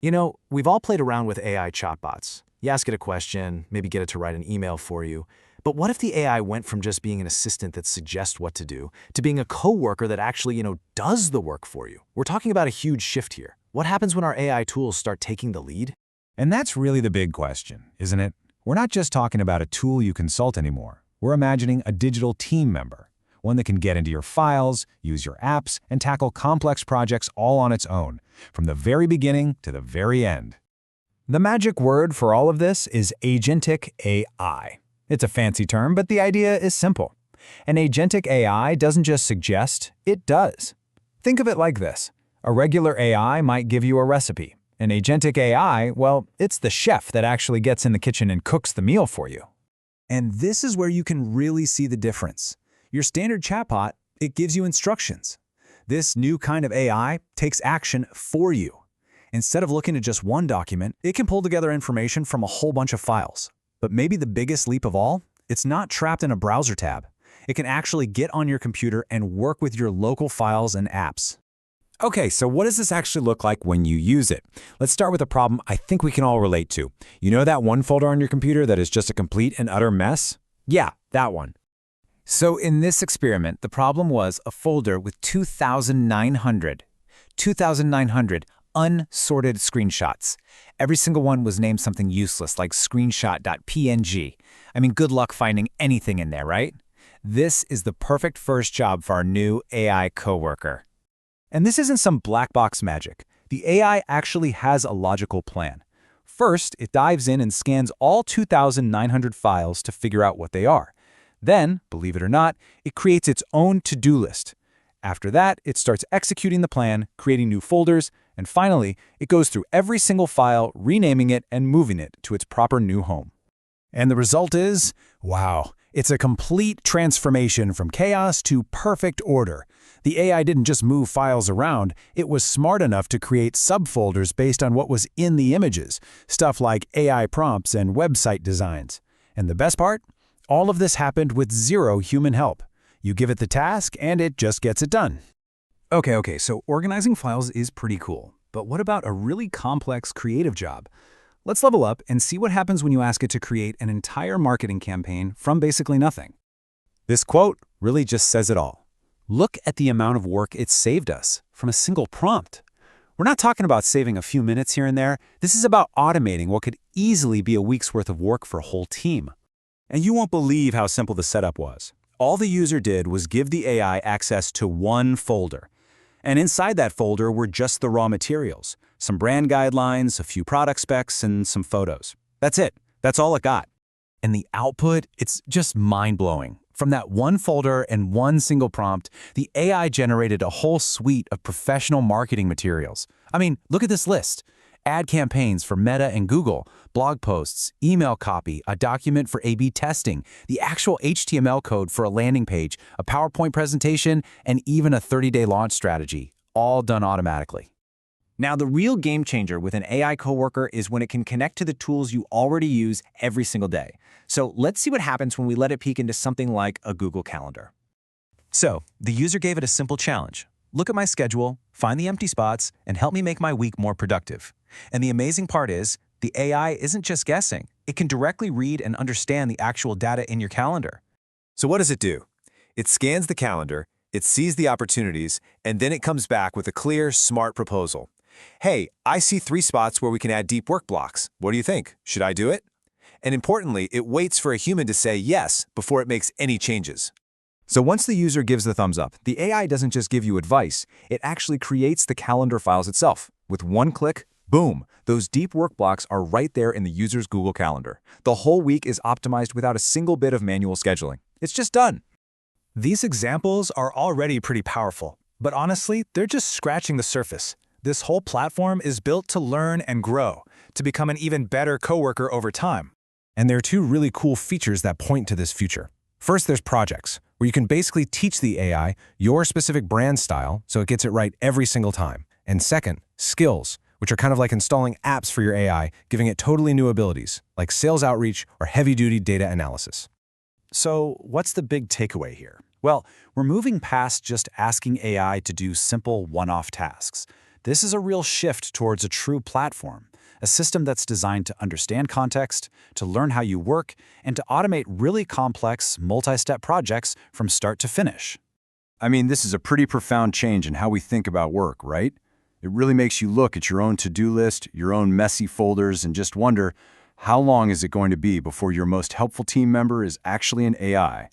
We've all played around with AI chatbots. You ask it a question, maybe get it to write an email for you. But what if the AI went from just being an assistant that suggests what to do to being a coworker that actually, does the work for you? We're talking about a huge shift here. What happens when our AI tools start taking the lead? And that's really the big question, isn't it? We're not just talking about a tool you consult anymore. We're imagining a digital team member, one that can get into your files, use your apps, and tackle complex projects all on its own, from the very beginning to the very end. The magic word for all of this is Agentic AI. It's a fancy term, but the idea is simple. An Agentic AI doesn't just suggest, it does. Think of it like this. A regular AI might give you a recipe. An Agentic AI, well, it's the chef that actually gets in the kitchen and cooks the meal for you. And this is where you can really see the difference. Your standard chatbot, it gives you instructions. This new kind of AI takes action for you. Instead of looking at just one document, it can pull together information from a whole bunch of files. But maybe the biggest leap of all, it's not trapped in a browser tab. It can actually get on your computer and work with your local files and apps. Okay, so what does this actually look like when you use it? Let's start with a problem I think we can all relate to. You know that one folder on your computer that is just a complete and utter mess? Yeah, that one. So in this experiment, the problem was a folder with 2,900 unsorted screenshots. Every single one was named something useless like screenshot.png. I mean, good luck finding anything in there, right? This is the perfect first job for our new AI coworker. And this isn't some black box magic. The AI actually has a logical plan. First, it dives in and scans all 2,900 files to figure out what they are. Then, believe it or not, it creates its own to-do list. After that, it starts executing the plan, creating new folders, and finally, it goes through every single file, renaming it and moving it to its proper new home. And the result is, wow, it's a complete transformation from chaos to perfect order. The AI didn't just move files around, it was smart enough to create subfolders based on what was in the images, stuff like AI prompts and website designs. And the best part? All of this happened with zero human help. You give it the task, and it just gets it done. Okay, so organizing files is pretty cool. But what about a really complex creative job? Let's level up and see what happens when you ask it to create an entire marketing campaign from basically nothing. This quote really just says it all. Look at the amount of work it saved us from a single prompt. We're not talking about saving a few minutes here and there. This is about automating what could easily be a week's worth of work for a whole team. And you won't believe how simple the setup was. All the user did was give the AI access to one folder. And inside that folder were just the raw materials, some brand guidelines, a few product specs, and some photos. That's it. That's all it got. And the output, it's just mind-blowing. From that one folder and one single prompt, the AI generated a whole suite of professional marketing materials. I mean, look at this list. Ad campaigns for Meta and Google, blog posts, email copy, a document for A/B testing, the actual HTML code for a landing page, a PowerPoint presentation, and even a 30-day launch strategy, all done automatically. Now, the real game changer with an AI coworker is when it can connect to the tools you already use every single day. So let's see what happens when we let it peek into something like a Google Calendar. So, the user gave it a simple challenge. Look at my schedule, find the empty spots, and help me make my week more productive. And the amazing part is, the AI isn't just guessing. It can directly read and understand the actual data in your calendar. So what does it do? It scans the calendar, it sees the opportunities, and then it comes back with a clear, smart proposal. Hey, I see 3 spots where we can add deep work blocks. What do you think? Should I do it? And importantly, it waits for a human to say yes before it makes any changes. So once the user gives the thumbs up, the AI doesn't just give you advice, it actually creates the calendar files itself. With one click, boom, those deep work blocks are right there in the user's Google Calendar. The whole week is optimized without a single bit of manual scheduling. It's just done. These examples are already pretty powerful, but honestly, they're just scratching the surface. This whole platform is built to learn and grow, to become an even better coworker over time. And there are 2 really cool features that point to this future. First, there's projects, where you can basically teach the AI your specific brand style so it gets it right every single time. And second, skills, which are kind of like installing apps for your AI, giving it totally new abilities, like sales outreach or heavy-duty data analysis. So what's the big takeaway here? Well, we're moving past just asking AI to do simple one-off tasks. This is a real shift towards a true platform, a system that's designed to understand context, to learn how you work, and to automate really complex, multi-step projects from start to finish. I mean, this is a pretty profound change in how we think about work, right? It really makes you look at your own to-do list, your own messy folders, and just wonder, how long is it going to be before your most helpful team member is actually an AI?